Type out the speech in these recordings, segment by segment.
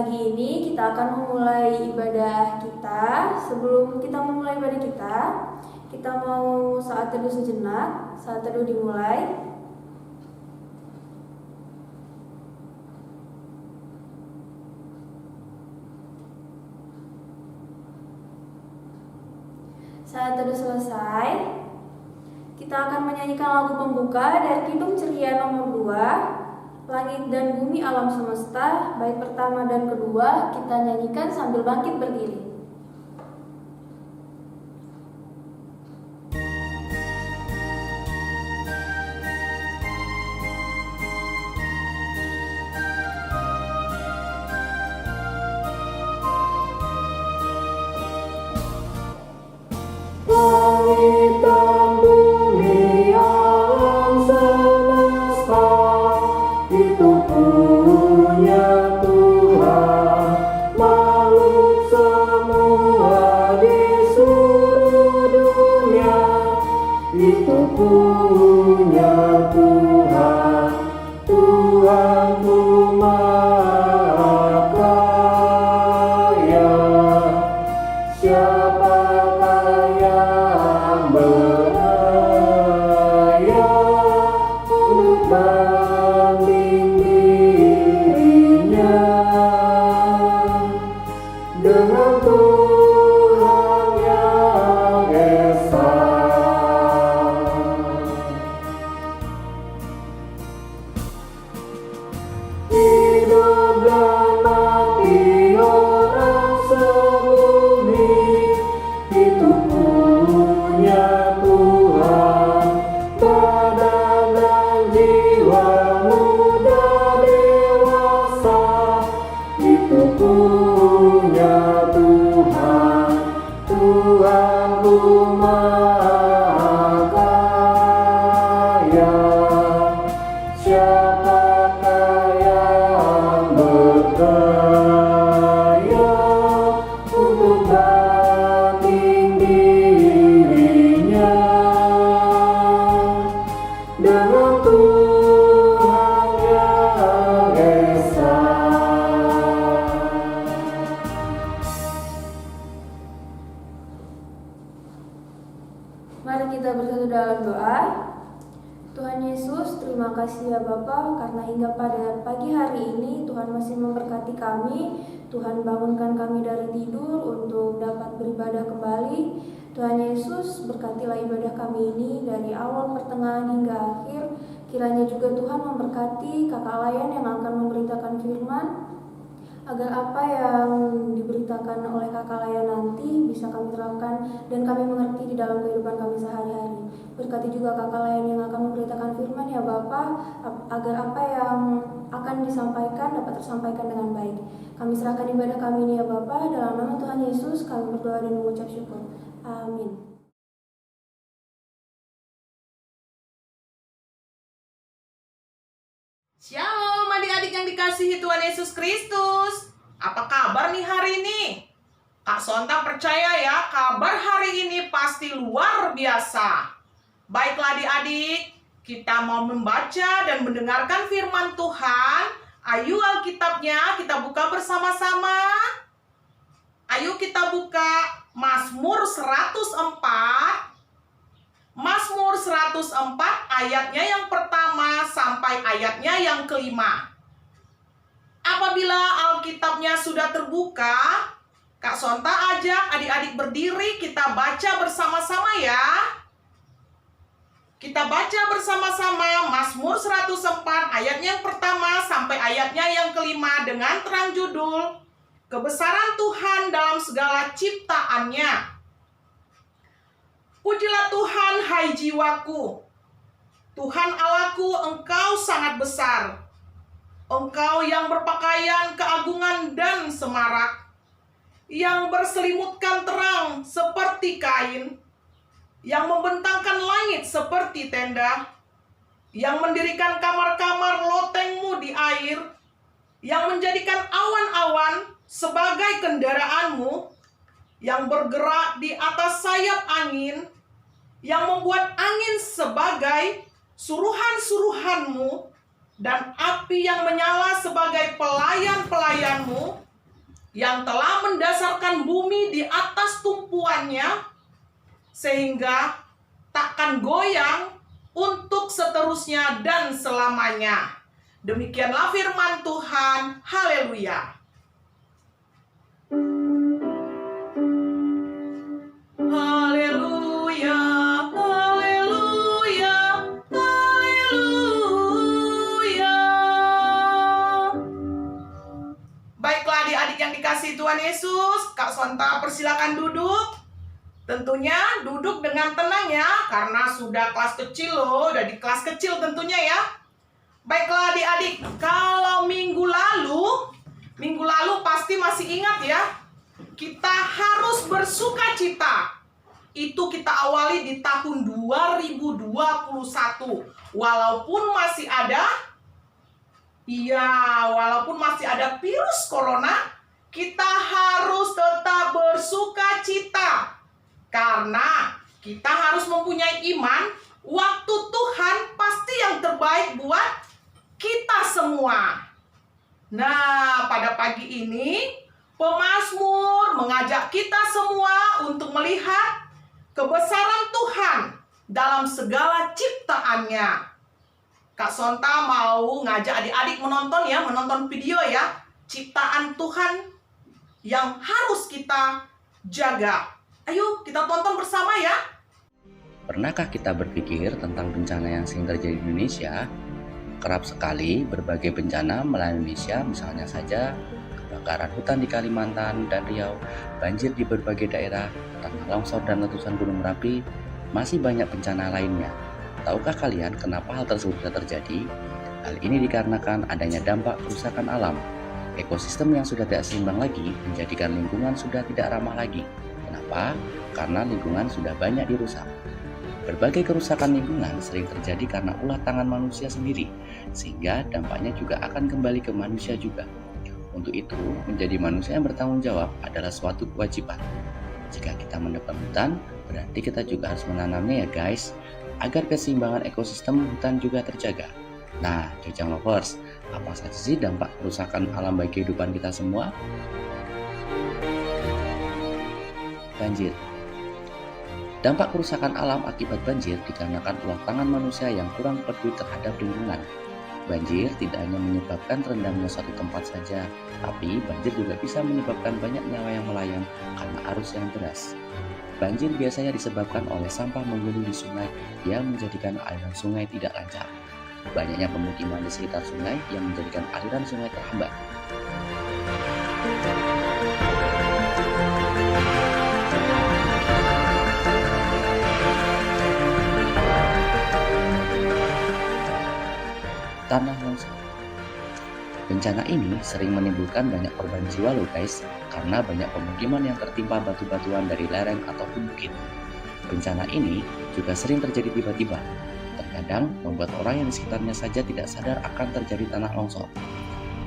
pagi ini kita akan memulai ibadah kita. Sebelum kita memulai ibadah kita mau saat teduh sejenak. Saat teduh dimulai. Saat teduh selesai, kita akan menyanyikan lagu pembuka dari Kidung Ceria nomor 2, Langit dan Bumi Alam Semesta, bait pertama dan kedua kita nyanyikan sambil bangkit berdiri. Mari kita bersatu dalam doa. Tuhan Yesus, terima kasih ya Bapa, karena hingga pada pagi hari ini Tuhan masih memberkati kami. Tuhan bangunkan kami dari tidur untuk dapat beribadah kembali. Tuhan Yesus, berkatilah ibadah kami ini dari awal, pertengahan hingga akhir. Kiranya juga Tuhan memberkati kakak layan yang akan memberitakan firman, agar apa yang diberitakan oleh kakak layan nanti bisa kami terapkan dan kami mengerti di dalam kehidupan kami sehari-hari. Berkati juga kakak layan yang akan memberitakan firman ya Bapa, agar apa yang akan disampaikan dapat tersampaikan dengan baik. Kami serahkan ibadah kami ini ya Bapa, dalam nama Tuhan Yesus kami berdoa dan mengucap syukur. Amin. Shalom adik-adik yang dikasihi Tuhan Yesus Kristus. Apa kabar nih hari ini? Kak Sonta percaya ya, kabar hari ini pasti luar biasa. Baiklah adik-adik, kita mau membaca dan mendengarkan firman Tuhan. Ayo Alkitabnya kita buka bersama-sama. Ayo kita buka Mazmur 104. Mazmur 104 ayatnya yang pertama sampai ayatnya yang kelima. Apabila Alkitabnya sudah terbuka, Kak Sonta ajak adik-adik berdiri, kita baca bersama-sama ya. Kita baca bersama-sama Mazmur 104 ayatnya yang pertama sampai ayatnya yang kelima dengan terang judul Kebesaran Tuhan dalam segala ciptaannya. Pujilah Tuhan, hai jiwaku. Tuhan Allahku, Engkau sangat besar. Engkau yang berpakaian keagungan dan semarak, yang berselimutkan terang seperti kain, yang membentangkan langit seperti tenda, yang mendirikan kamar-kamar lotengmu di air, yang menjadikan awan-awan sebagai kendaraanmu, yang bergerak di atas sayap angin, yang membuat angin sebagai suruhan-suruhanmu, dan api yang menyala sebagai pelayan-pelayanmu, yang telah mendasarkan bumi di atas tumpuannya, sehingga takkan goyang untuk seterusnya dan selamanya. Demikianlah firman Tuhan. Haleluya. Haleluya, haleluya, haleluya. Baiklah adik-adik yang dikasihi Tuhan Yesus, Kak Sonta persilakan duduk. Tentunya duduk dengan tenang ya, karena sudah kelas kecil loh, udah di kelas kecil tentunya ya. Baiklah adik-adik, kalau minggu lalu pasti masih ingat ya, kita harus bersuka cita. Itu kita awali di tahun 2021. Walaupun masih ada virus corona, kita harus tetap bersuka cita. Karena kita harus mempunyai iman, waktu Tuhan pasti yang terbaik buat kita semua. Nah, pada pagi ini, pemazmur mengajak kita semua untuk melihat kebesaran Tuhan dalam segala ciptaannya. Kak Sonta mau ngajak adik-adik menonton video ya, ciptaan Tuhan yang harus kita jaga. Ayo kita tonton bersama ya. Pernahkah kita berpikir tentang bencana yang sering terjadi di Indonesia? Kerap sekali berbagai bencana melanda Indonesia, misalnya saja kebakaran hutan di Kalimantan dan Riau, banjir di berbagai daerah, tanah longsor dan letusan Gunung Merapi, masih banyak bencana lainnya. Tahukah kalian kenapa hal tersebut bisa terjadi? Hal ini dikarenakan adanya dampak kerusakan alam. Ekosistem yang sudah tidak seimbang lagi menjadikan lingkungan sudah tidak ramah lagi. Kenapa? Karena lingkungan sudah banyak dirusak. Berbagai kerusakan lingkungan sering terjadi karena ulah tangan manusia sendiri, sehingga dampaknya juga akan kembali ke manusia juga. Untuk itu, menjadi manusia yang bertanggung jawab adalah suatu kewajiban. Jika kita menebang hutan, berarti kita juga harus menanamnya ya guys, agar keseimbangan ekosistem hutan juga terjaga. Nah, Jojang Lovers, apa saja sih dampak kerusakan alam bagi kehidupan kita semua? Banjir. Dampak kerusakan alam akibat banjir dikarenakan ulah tangan manusia yang kurang peduli terhadap lingkungan. Banjir tidak hanya menyebabkan rendamnya suatu tempat saja, tapi banjir juga bisa menyebabkan banyak nyawa yang melayang karena arus yang deras. Banjir biasanya disebabkan oleh sampah menggunung di sungai yang menjadikan aliran sungai tidak lancar. Banyaknya pemukiman di sekitar sungai yang menjadikan aliran sungai terhambat. Tanah longsor. Bencana ini sering menimbulkan banyak korban jiwa loh guys, karena banyak pemukiman yang tertimpa batu-batuan dari lereng ataupun bukit. Bencana ini juga sering terjadi tiba-tiba, terkadang membuat orang yang di sekitarnya saja tidak sadar akan terjadi tanah longsor.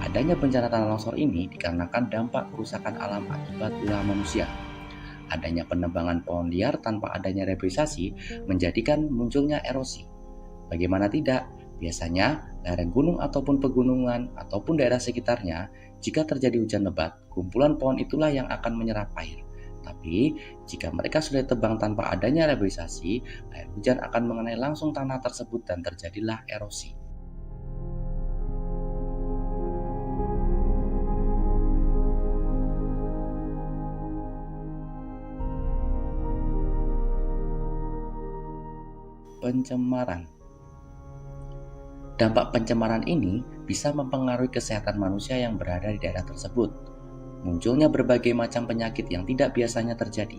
Adanya bencana tanah longsor ini dikarenakan dampak kerusakan alam akibat ulah manusia. Adanya penebangan pohon liar tanpa adanya reboisasi menjadikan munculnya erosi. Bagaimana tidak? Biasanya, lereng gunung ataupun pegunungan ataupun daerah sekitarnya, jika terjadi hujan lebat, kumpulan pohon itulah yang akan menyerap air. Tapi, jika mereka sudah tebang tanpa adanya reboisasi, air hujan akan mengenai langsung tanah tersebut dan terjadilah erosi. Pencemaran. Dampak pencemaran ini bisa mempengaruhi kesehatan manusia yang berada di daerah tersebut. Munculnya berbagai macam penyakit yang tidak biasanya terjadi.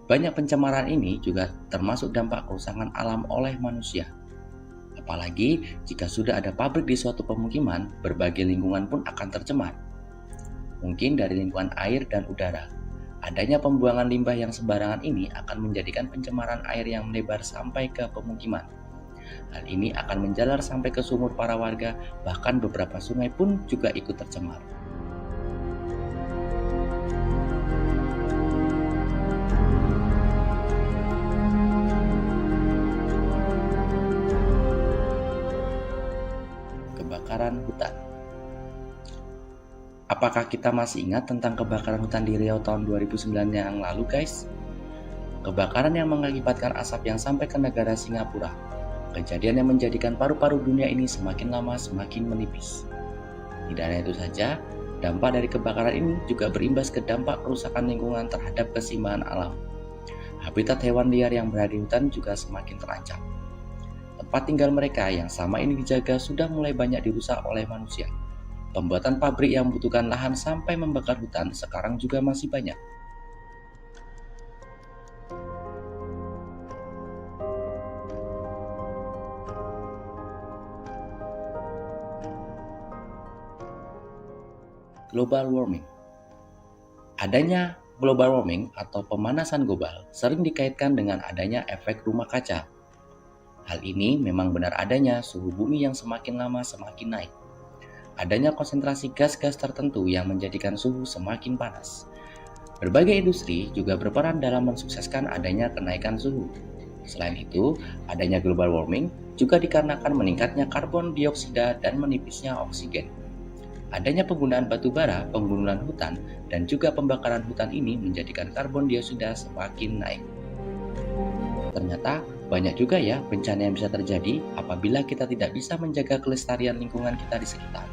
Banyak pencemaran ini juga termasuk dampak kerusakan alam oleh manusia. Apalagi jika sudah ada pabrik di suatu pemukiman, berbagai lingkungan pun akan tercemar. Mungkin dari lingkungan air dan udara. Adanya pembuangan limbah yang sembarangan ini akan menjadikan pencemaran air yang melebar sampai ke pemukiman. Hal ini akan menjalar sampai ke sumur para warga, bahkan beberapa sungai pun juga ikut tercemar. Kebakaran hutan. Apakah kita masih ingat tentang kebakaran hutan di Riau tahun 2009 yang lalu, guys? Kebakaran yang mengakibatkan asap yang sampai ke negara Singapura. Kejadian yang menjadikan paru-paru dunia ini semakin lama semakin menipis. Tidak hanya itu saja, dampak dari kebakaran ini juga berimbas ke dampak kerusakan lingkungan terhadap keseimbangan alam. Habitat hewan liar yang berada di hutan juga semakin terancam. Tempat tinggal mereka yang selama ini dijaga sudah mulai banyak dirusak oleh manusia. Pembuatan pabrik yang membutuhkan lahan sampai membakar hutan sekarang juga masih banyak. Global warming. Adanya global warming atau pemanasan global sering dikaitkan dengan adanya efek rumah kaca. Hal ini memang benar adanya suhu bumi yang semakin lama semakin naik. Adanya konsentrasi gas-gas tertentu yang menjadikan suhu semakin panas. Berbagai industri juga berperan dalam mensukseskan adanya kenaikan suhu. Selain itu, adanya global warming juga dikarenakan meningkatnya karbon dioksida dan menipisnya oksigen. Adanya penggunaan batu bara, penggundulan hutan, dan juga pembakaran hutan ini menjadikan karbon dioksida semakin naik. Ternyata banyak juga ya bencana yang bisa terjadi apabila kita tidak bisa menjaga kelestarian lingkungan kita di sekitar.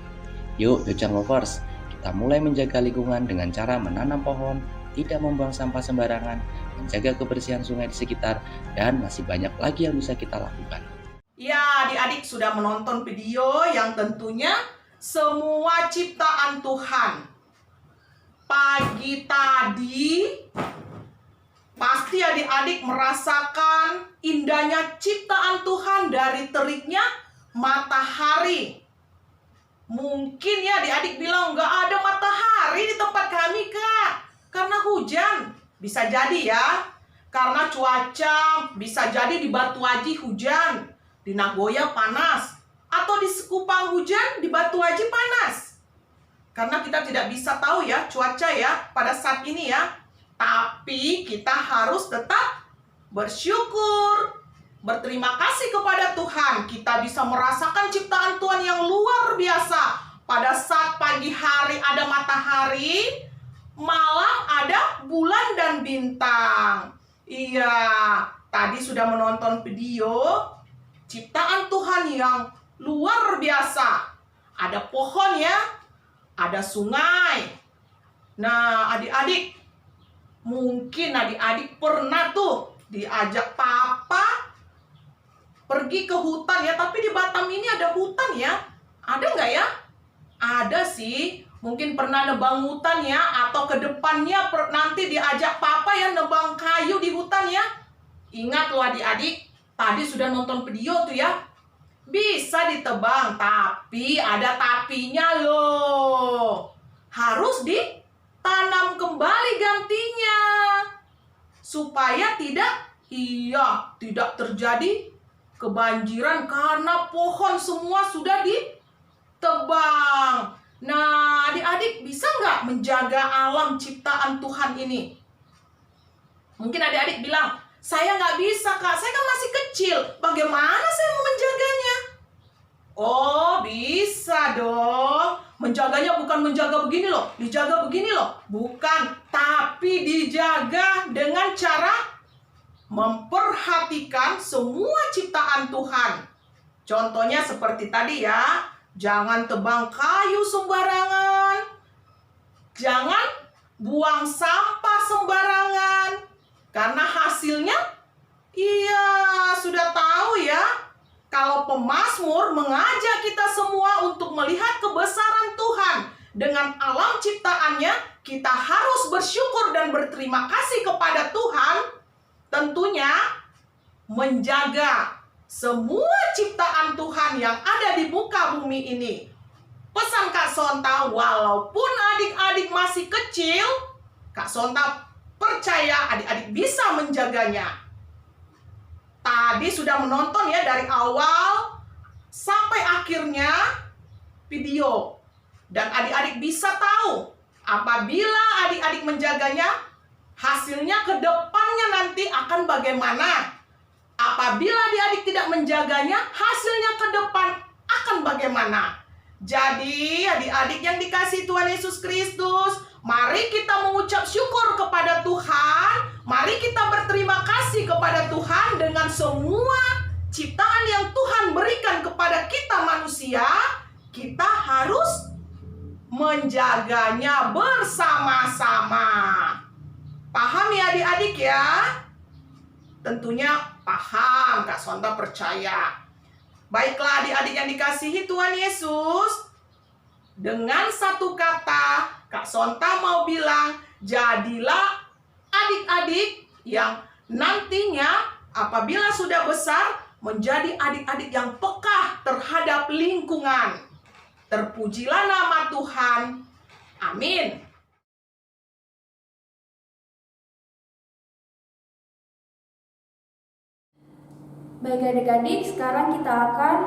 Yuk, Nature Lovers, kita mulai menjaga lingkungan dengan cara menanam pohon, tidak membuang sampah sembarangan, menjaga kebersihan sungai di sekitar, dan masih banyak lagi yang bisa kita lakukan. Ya, adik-adik sudah menonton video yang tentunya semua ciptaan Tuhan. Pagi tadi, pasti adik-adik merasakan indahnya ciptaan Tuhan dari teriknya matahari. Mungkin ya adik-adik bilang, nggak ada matahari di tempat kami, Kak. Karena hujan. Bisa jadi ya. Karena cuaca, bisa jadi di Batu Aji hujan. Di Nagoya panas. Atau di Sekupang hujan, di Batu Aji panas. Karena kita tidak bisa tahu ya cuaca ya pada saat ini ya. Tapi kita harus tetap bersyukur. Berterima kasih kepada Tuhan. Kita bisa merasakan ciptaan Tuhan yang luar biasa. Pada saat pagi hari ada matahari, malam ada bulan dan bintang. Iya, tadi sudah menonton video ciptaan Tuhan yang luar biasa. Ada pohon ya, ada sungai. Nah, adik-adik, mungkin adik-adik pernah tuh diajak papa pergi ke hutan ya, tapi di Batam ini ada hutan ya. Ada nggak ya? Ada sih. Mungkin pernah nebang hutan ya, atau ke depannya nanti diajak papa ya nebang kayu di hutan ya. Ingat loh adik-adik, tadi sudah nonton video tuh ya. Bisa ditebang, tapi ada tapinya loh. Harus ditanam kembali gantinya. Supaya tidak terjadi kebanjiran karena pohon semua sudah ditebang. Nah, adik-adik bisa nggak menjaga alam ciptaan Tuhan ini? Mungkin adik-adik bilang, saya nggak bisa, Kak. Saya kan masih kecil. Bagaimana saya mau menjaganya? Oh, bisa dong. Menjaganya bukan menjaga begini loh, dijaga begini loh. Bukan, tapi dijaga dengan cara memperhatikan semua ciptaan Tuhan. Contohnya seperti tadi ya, jangan tebang kayu sembarangan, jangan buang sampah sembarangan, karena hasilnya, iya sudah tahu ya, kalau pemazmur mengajak kita semua untuk melihat kebesaran Tuhan dengan alam ciptaannya, kita harus bersyukur dan berterima kasih kepada Tuhan. Tentunya menjaga semua ciptaan Tuhan yang ada di muka bumi ini. Pesan Kak Sonta, walaupun adik-adik masih kecil, Kak Sonta percaya adik-adik bisa menjaganya. Tadi sudah menonton ya dari awal sampai akhirnya video. Dan adik-adik bisa tahu apabila adik-adik menjaganya, hasilnya ke depannya nanti akan bagaimana. Apabila adik-adik tidak menjaganya, hasilnya ke depan akan bagaimana. Jadi adik-adik yang dikasihi Tuhan Yesus Kristus, mari kita mengucap syukur kepada Tuhan. Mari kita berterima kasih kepada Tuhan dengan semua ciptaan yang Tuhan berikan kepada kita manusia. Kita harus menjaganya bersama-sama. Paham ya adik-adik ya? Tentunya paham, Kak Sonta percaya. Baiklah adik-adik yang dikasihi Tuhan Yesus, dengan satu kata Kak Sonta mau bilang, jadilah adik-adik yang nantinya apabila sudah besar menjadi adik-adik yang peka terhadap lingkungan. Terpujilah nama Tuhan. Amin. Baik adik-adik, sekarang kita akan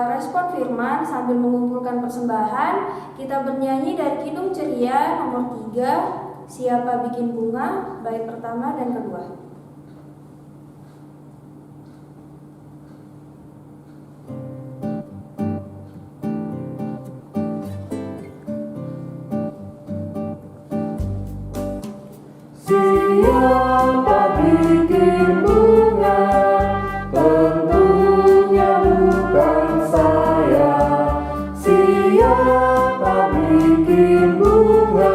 respon firman sambil mengumpulkan persembahan. Kita bernyanyi dari Kidung Ceria nomor 3, Siapa Bikin Bunga, bait pertama dan kedua. Siapa bikin bunga, tentunya bukan saya. Siapa bikin bunga,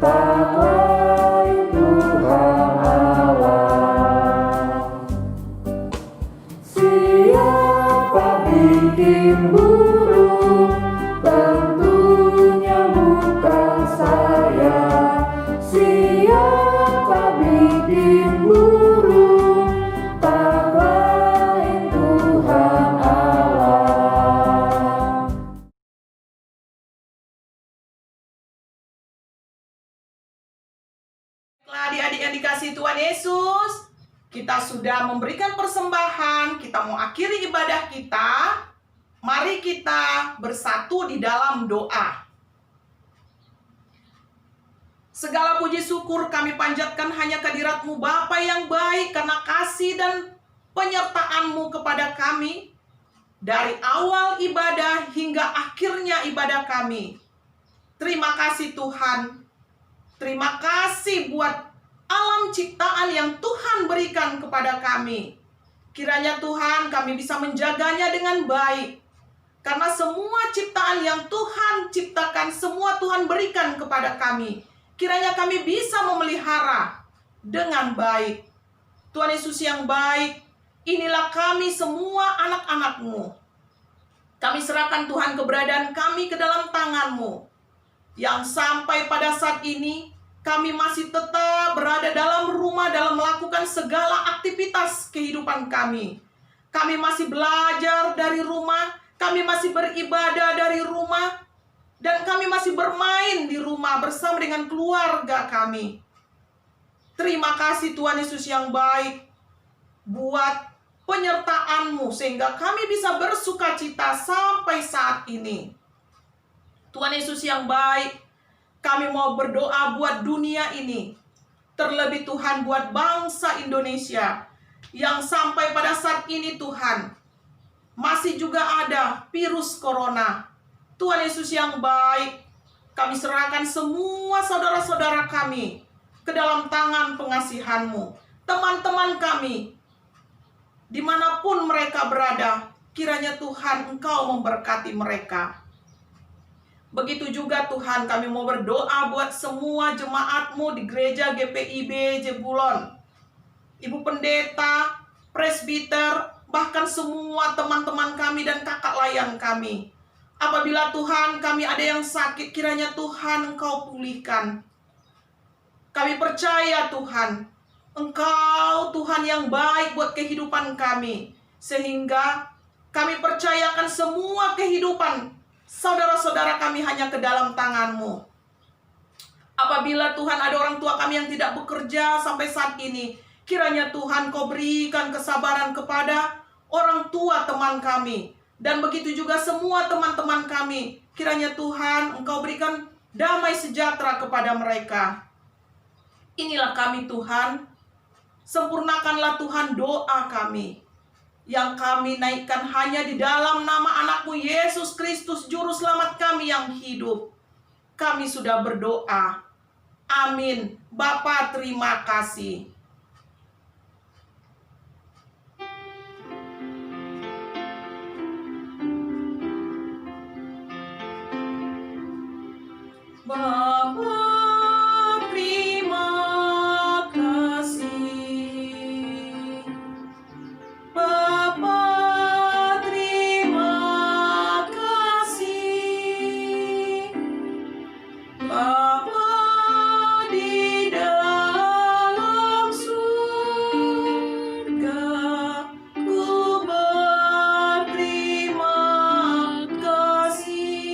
tak lain Tuhan Allah. Siapa bikin burung, tentunya bukan saya. Siapa bikin burung, tak lain Tuhan Allah. Adik-adik yang dikasihi Tuhan Yesus, kita sudah memberikan persembahan, kita mau akhiri ibadah kita. Mari kita bersatu di dalam doa. Segala puji syukur kami panjatkan hanya kehadirat-Mu Bapa yang baik, karena kasih dan penyertaan-Mu kepada kami dari awal ibadah hingga akhirnya ibadah kami. Terima kasih Tuhan. Terima kasih buat alam ciptaan yang Tuhan berikan kepada kami. Kiranya Tuhan kami bisa menjaganya dengan baik. Karena semua ciptaan yang Tuhan ciptakan, semua Tuhan berikan kepada kami. Kiranya kami bisa memelihara dengan baik. Tuhan Yesus yang baik, inilah kami semua anak-anak-Mu. Kami serahkan Tuhan keberadaan kami ke dalam tangan-Mu. Yang sampai pada saat ini, kami masih tetap berada dalam rumah dalam melakukan segala aktivitas kehidupan kami. Kami masih belajar dari rumah, kami masih beribadah dari rumah, dan kami masih bermain di rumah bersama dengan keluarga kami. Terima kasih Tuhan Yesus yang baik buat penyertaan-Mu sehingga kami bisa bersukacita sampai saat ini. Tuhan Yesus yang baik, kami mau berdoa buat dunia ini. Terlebih Tuhan buat bangsa Indonesia yang sampai pada saat ini Tuhan masih juga ada virus corona. Tuhan Yesus yang baik, kami serahkan semua saudara-saudara kami ke dalam tangan pengasihan-Mu. Teman-teman kami, dimanapun mereka berada, kiranya Tuhan Engkau memberkati mereka. Begitu juga Tuhan, kami mau berdoa buat semua jemaat-Mu di gereja GPIB Jebulon. Ibu pendeta, presbiter, bahkan semua teman-teman kami dan kakak layan kami. Apabila Tuhan kami ada yang sakit, kiranya Tuhan Engkau pulihkan. Kami percaya Tuhan, Engkau Tuhan yang baik buat kehidupan kami. Sehingga kami percayakan semua kehidupan saudara-saudara kami hanya ke dalam tangan-Mu. Apabila Tuhan ada orang tua kami yang tidak bekerja sampai saat ini, kiranya Tuhan Kau berikan kesabaran kepada orang tua teman kami. Dan begitu juga semua teman-teman kami. Kiranya Tuhan Engkau berikan damai sejahtera kepada mereka. Inilah kami Tuhan. Sempurnakanlah Tuhan doa kami. yang kami naikkan hanya di dalam nama anakmu Yesus Kristus, Juru Selamat kami yang hidup. Kami sudah berdoa. Amin. Bapa, terima kasih. Bapa, terima kasih. Bapa, terima kasih. Bapa di dalam surga, ku berterima kasih.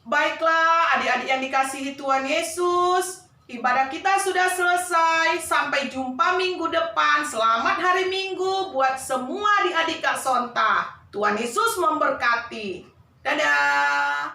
Baiklah, adik-adik yang dikasihi Tuhan Yesus, ibadah kita sudah selesai. Sampai jumpa minggu depan. Selamat hari Minggu buat semua adik-adik Kak Sonta. Tuhan Yesus memberkati. Dadah.